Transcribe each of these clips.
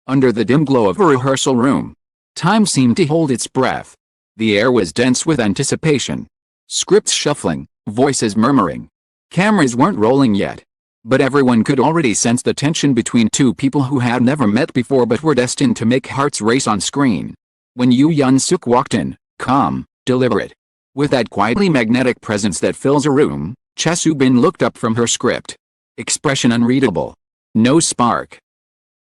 Under the dim glow of a rehearsal room, time seemed to hold its breath. The air was dense with anticipation. Scripts shuffling, voices murmuring. Cameras weren't rolling yet, but everyone could already sense the tension between two people who had never met before but were destined to make hearts race on screen. When Yoo Yeon Seok walked in, calm, deliberate, with that quietly magnetic presence that fills a room, Chae Soo looked up from her script. Expression unreadable. No spark.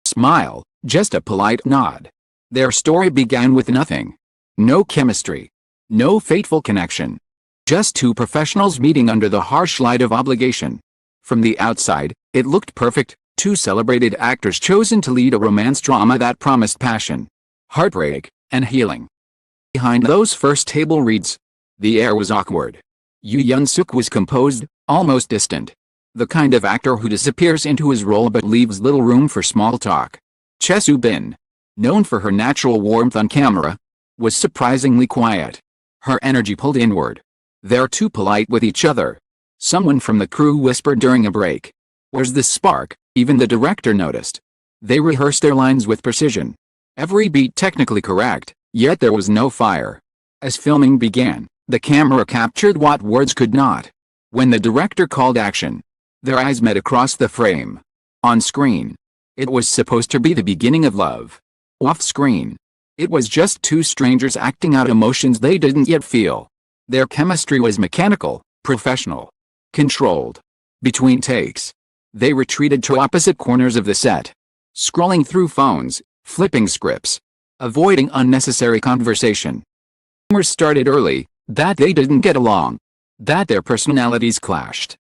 Smile, just a polite nod. Their story began with nothing. No chemistry. No fateful connection. Just two professionals meeting under the harsh light of obligation. From the outside, it looked perfect, two celebrated actors chosen to lead a romance drama that promised passion, heartbreak, and healing. Behind those first table reads, the air was awkward. Yoo Yeon Seok was composed, almost distant. The kind of actor who disappears into his role but leaves little room for small talk. Chae Soo, known for her natural warmth on camera, was surprisingly quiet. Her energy pulled inward. They're too polite with each other. Someone from the crew whispered during a break. Where's the spark? Even the director noticed. They rehearsed their lines with precision. Every beat technically correct, yet there was no fire. As filming began, the camera captured what words could not. When the director called action, their eyes met across the frame. On screen, it was supposed to be the beginning of love. Off screen, it was just two strangers acting out emotions they didn't yet feel. Their chemistry was mechanical, professional, controlled. Between takes, they retreated to opposite corners of the set, scrolling through phones, flipping scripts, avoiding unnecessary conversation. Rumors started early that they didn't get along, that their personalities clashed.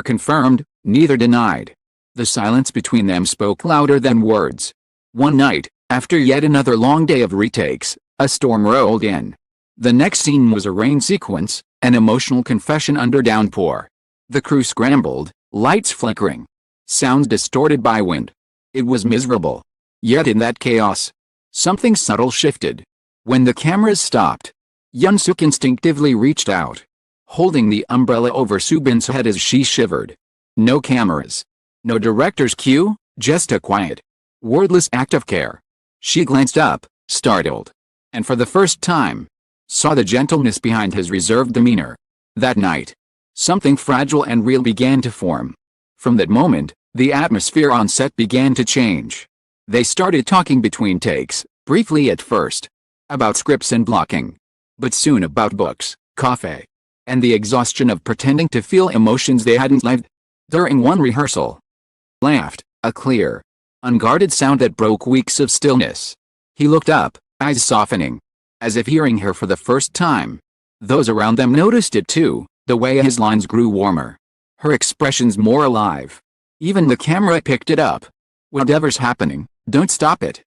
Confirmed, neither denied. The silence between them spoke louder than words. One night, after yet another long day of retakes, a storm rolled in. The next scene was a rain sequence, an emotional confession under downpour. The crew scrambled, lights flickering, sounds distorted by wind. It was miserable. Yet in that chaos, something subtle shifted. When the cameras stopped, Yeon Seok instinctively reached out, holding the umbrella over Soobin's head as she shivered. No cameras. No director's cue, just a quiet, wordless act of care. She glanced up, startled, and for the first time, saw the gentleness behind his reserved demeanor. That night, something fragile and real began to form. From that moment, the atmosphere on set began to change. They started talking between takes, briefly at first, about scripts and blocking, but soon about books, coffee, and the exhaustion of pretending to feel emotions they hadn't lived. During one rehearsal, laughed, a clear, unguarded sound that broke weeks of stillness. He looked up, eyes softening, as if hearing her for the first time. Those around them noticed it too, the way his lines grew warmer, her expressions more alive. Even the camera picked it up. Whatever's happening, don't stop it.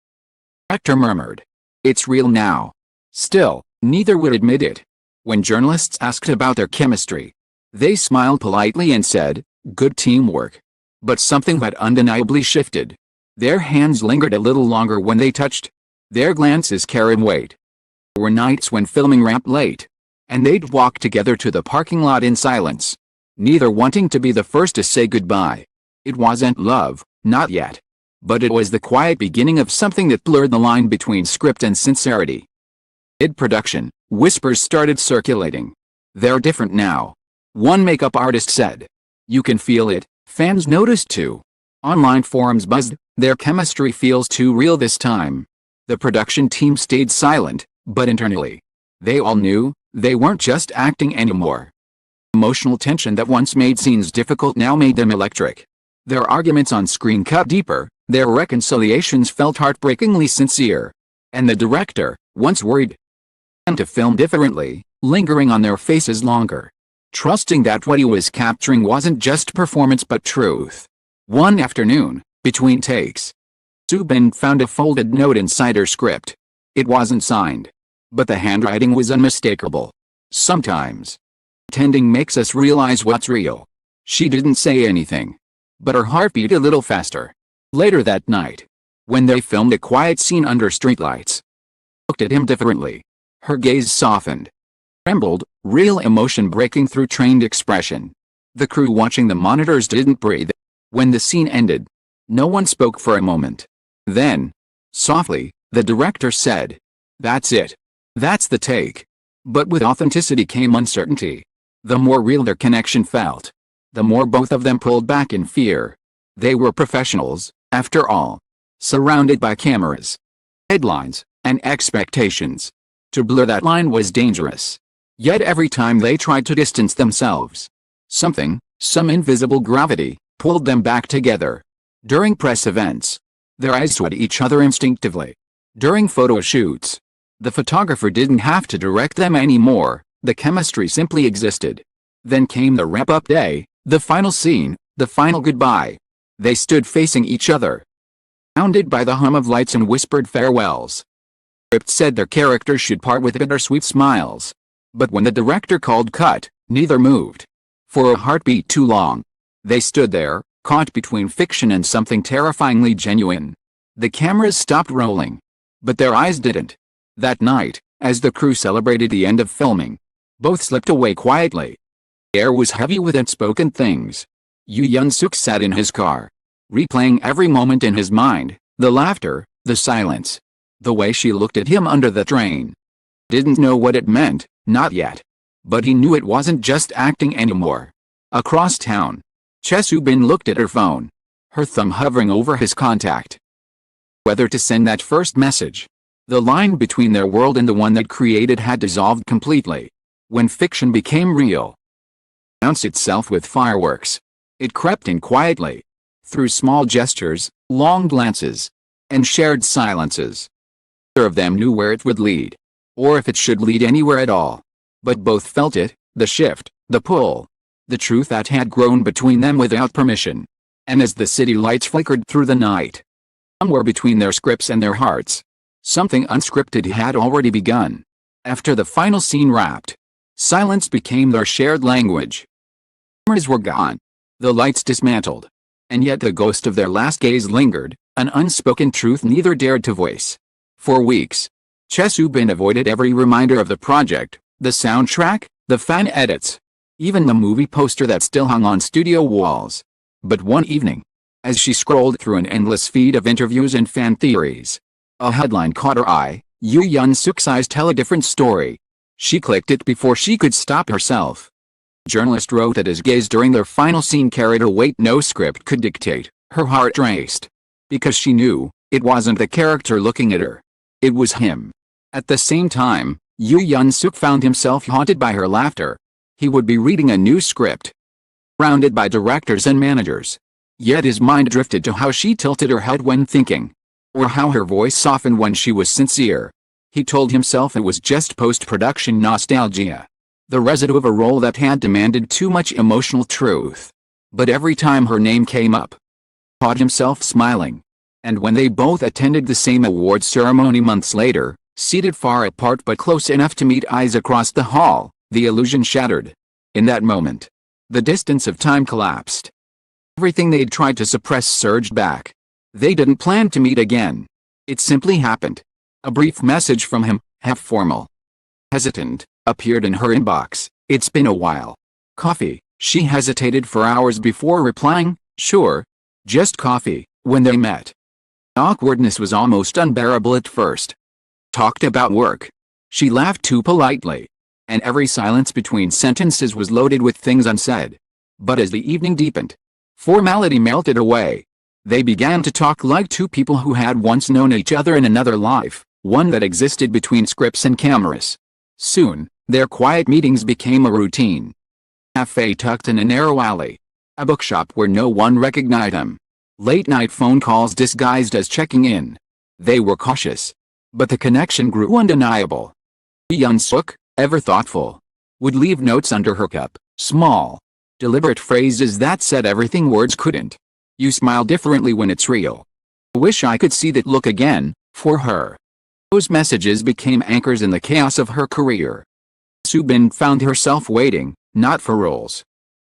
Actor murmured. It's real now. Still, neither would admit it. When journalists asked about their chemistry, they smiled politely and said, good teamwork. But something had undeniably shifted. Their hands lingered a little longer when they touched. Their glances carried weight. There were nights when filming wrapped late, and they'd walk together to the parking lot in silence, neither wanting to be the first to say goodbye. It wasn't love, not yet. But it was the quiet beginning of something that blurred the line between script and sincerity. Mid-production, whispers started circulating. They're different now. One makeup artist said. You can feel it, fans noticed too. Online forums buzzed, their chemistry feels too real this time. The production team stayed silent, but internally, they all knew, they weren't just acting anymore. Emotional tension that once made scenes difficult now made them electric. Their arguments on screen cut deeper, their reconciliations felt heartbreakingly sincere. And the director, once worried, began to film differently, lingering on their faces longer, trusting that what he was capturing wasn't just performance but truth. One afternoon, between takes, Soobin found a folded note inside her script. It wasn't signed, but the handwriting was unmistakable. Sometimes, pretending makes us realize what's real. She didn't say anything, but her heart beat a little faster. Later that night, when they filmed a quiet scene under streetlights, looked at him differently. Her gaze softened, trembled, real emotion breaking through trained expression. The crew watching the monitors didn't breathe. When the scene ended, no one spoke for a moment. Then, Softly, the director said, "That's it. That's the take." But with authenticity came uncertainty. The more real their connection felt, the more both of them pulled back in fear. They were professionals, after all, surrounded by cameras, headlines, and expectations. To blur that line was dangerous. Yet every time they tried to distance themselves, some invisible gravity, pulled them back together. During press events, their eyes sought each other instinctively. During photo shoots, the photographer didn't have to direct them anymore, the chemistry simply existed. Then came the wrap-up day, the final scene, the final goodbye. They stood facing each other, surrounded by the hum of lights and whispered farewells. The script said their characters should part with bittersweet smiles. But when the director called cut, neither moved. For a heartbeat too long, they stood there, caught between fiction and something terrifyingly genuine. The cameras stopped rolling, but their eyes didn't. That night, as the crew celebrated the end of filming, both slipped away quietly. The air was heavy with unspoken things. Yoo Yeon Seok sat in his car, replaying every moment in his mind, the laughter, the silence, the way she looked at him under the train. Didn't know what it meant, not yet. But he knew it wasn't just acting anymore. Across town, Chae Soo looked at her phone, her thumb hovering over his contact. Whether to send that first message. The line between their world and the one that created had dissolved completely. When fiction became real, it announced itself with fireworks. It crept in quietly, through small gestures, long glances, and shared silences. Neither of them knew where it would lead, or if it should lead anywhere at all. But both felt it, the shift, the pull, the truth that had grown between them without permission. And as the city lights flickered through the night, somewhere between their scripts and their hearts, something unscripted had already begun. After the final scene wrapped, silence became their shared language. Cameras were gone, the lights dismantled, and yet the ghost of their last gaze lingered, an unspoken truth neither dared to voice. For weeks, Chae Soo avoided every reminder of the project, the soundtrack, the fan edits, even the movie poster that still hung on studio walls. But one evening, as she scrolled through an endless feed of interviews and fan theories, a headline caught her eye. Yoo Yeon Seok's eyes tell a different story. She clicked it before she could stop herself. The journalist wrote that his gaze during their final scene carried a weight no script could dictate. Her heart raced, because she knew it wasn't the character looking at her. It was him. At the same time, Yoo Yeon Seok found himself haunted by her laughter. He would be reading a new script, surrounded by directors and managers. Yet his mind drifted to how she tilted her head when thinking, or how her voice softened when she was sincere. He told himself it was just post-production nostalgia, the residue of a role that had demanded too much emotional truth. But every time her name came up, he caught himself smiling. And when they both attended the same awards ceremony months later, seated far apart but close enough to meet eyes across the hall, the illusion shattered. In that moment, the distance of time collapsed. Everything they'd tried to suppress surged back. They didn't plan to meet again. It simply happened. A brief message from him, half formal, hesitant, appeared in her inbox. "It's been a while. Coffee?" She hesitated for hours before replying, "Sure. Just coffee." When they met, the awkwardness was almost unbearable at first. Talked about work. She laughed too politely, and every silence between sentences was loaded with things unsaid. But as the evening deepened, formality melted away. They began to talk like two people who had once known each other in another life, one that existed between scripts and cameras. Soon, their quiet meetings became a routine. A cafe tucked in a narrow alley. A bookshop where no one recognized them. Late-night phone calls disguised as checking in. They were cautious, but the connection grew undeniable. Yoo Yeon Seok, ever thoughtful, would leave notes under her cup, small, deliberate phrases that said everything words couldn't. "You smile differently when it's real. I wish I could see that look again." For her, those messages became anchors in the chaos of her career. Soo found herself waiting, not for roles,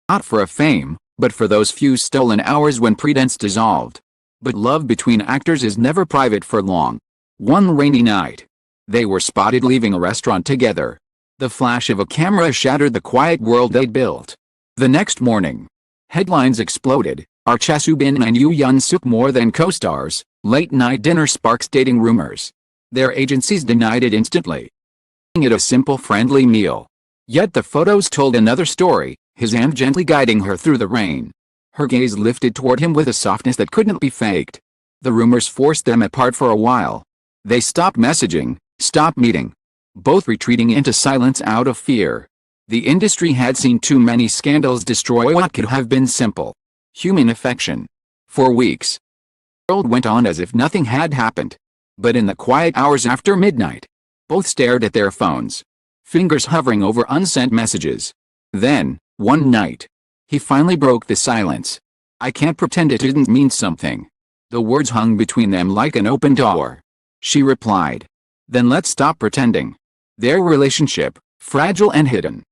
not for a fame, but for those few stolen hours when pretense dissolved. But love between actors is never private for long. One rainy night, they were spotted leaving a restaurant together. The flash of a camera shattered the quiet world they'd built. The next morning, headlines exploded. Are Chae Soo and Yoo Yeon Seok more than co-stars? Late-night dinner sparks dating rumors. Their agencies denied it instantly. It a simple friendly meal. Yet the photos told another story, his hand gently guiding her through the rain. Her gaze lifted toward him with a softness that couldn't be faked. The rumors forced them apart for a while. They stopped messaging, stopped meeting, both retreating into silence out of fear. The industry had seen too many scandals destroy what could have been simple human affection. For weeks, the world went on as if nothing had happened. But in the quiet hours after midnight, both stared at their phones, fingers hovering over unsent messages. Then, one night, he finally broke the silence. "I can't pretend it didn't mean something." The words hung between them like an open door. She replied, "Then let's stop pretending." Their relationship, fragile and hidden,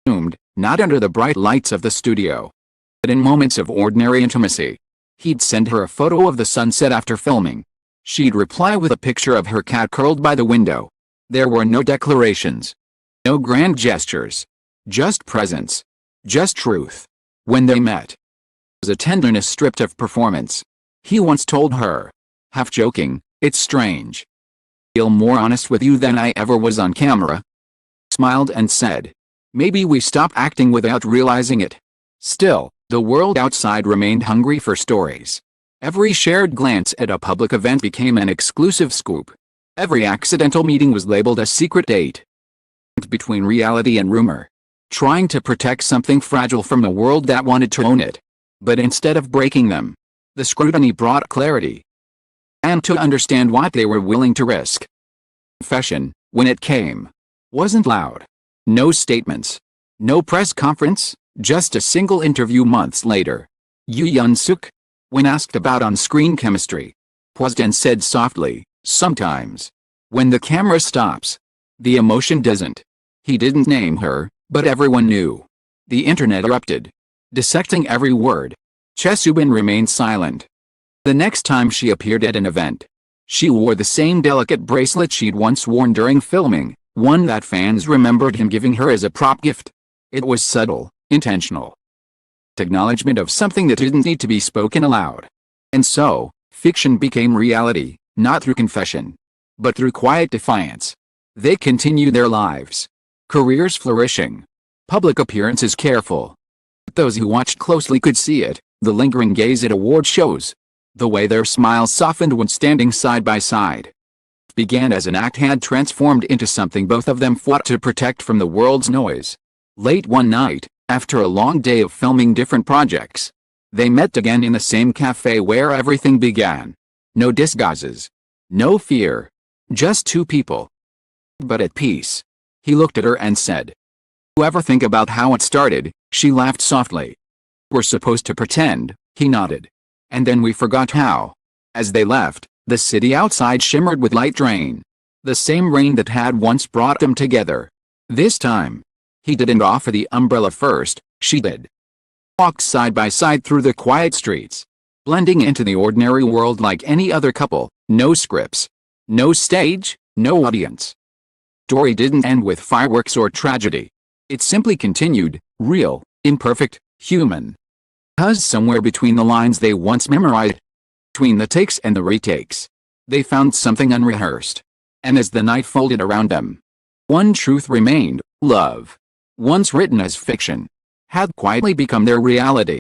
bloomed, not under the bright lights of the studio, but in moments of ordinary intimacy. He'd send her a photo of the sunset after filming. She'd reply with a picture of her cat curled by the window. There were no declarations, no grand gestures, just presence, just truth. When they met, it was a tenderness stripped of performance. He once told her, half joking, "It's strange. I feel more honest with you than I ever was on camera." Smiled and said, "Maybe we stop acting without realizing it." Still, the world outside remained hungry for stories. Every shared glance at a public event became an exclusive scoop. Every accidental meeting was labeled a secret date. Between reality and rumor, trying to protect something fragile from a world that wanted to own it. But instead of breaking them, the scrutiny brought clarity. And to understand what they were willing to risk. Confession, when it came, wasn't loud. No statements. No press conference, just a single interview months later. Yoo Yeon Seok, when asked about on-screen chemistry, paused and said softly, "Sometimes, when the camera stops, the emotion doesn't." He didn't name her, but everyone knew. The internet erupted, dissecting every word. Chae Soo remained silent. The next time she appeared at an event, she wore the same delicate bracelet she'd once worn during filming, one that fans remembered him giving her as a prop gift. It was subtle, intentional. Acknowledgement of something that didn't need to be spoken aloud. And so, fiction became reality, not through confession, but through quiet defiance. They continued their lives, careers flourishing, public appearances careful. But those who watched closely could see it, the lingering gaze at award shows, the way their smiles softened when standing side by side. What began as an act had transformed into something both of them fought to protect from the world's noise. Late one night, after a long day of filming different projects, they met again in the same cafe where everything began. No disguises, no fear, just two people, but at peace. He looked at her and said, "You ever think about how it started?" She laughed softly. "We're supposed to pretend," he nodded. "And then we forgot how." As they left, the city outside shimmered with light rain. The same rain that had once brought them together. This time, he didn't offer the umbrella first, she did. Walked side by side through the quiet streets, blending into the ordinary world like any other couple. No scripts, no stage, no audience. Story didn't end with fireworks or tragedy. It simply continued, real, imperfect, human. Because somewhere between the lines they once memorized, between the takes and the retakes, they found something unrehearsed. And as the night folded around them, one truth remained: love, once written as fiction, had quietly become their reality.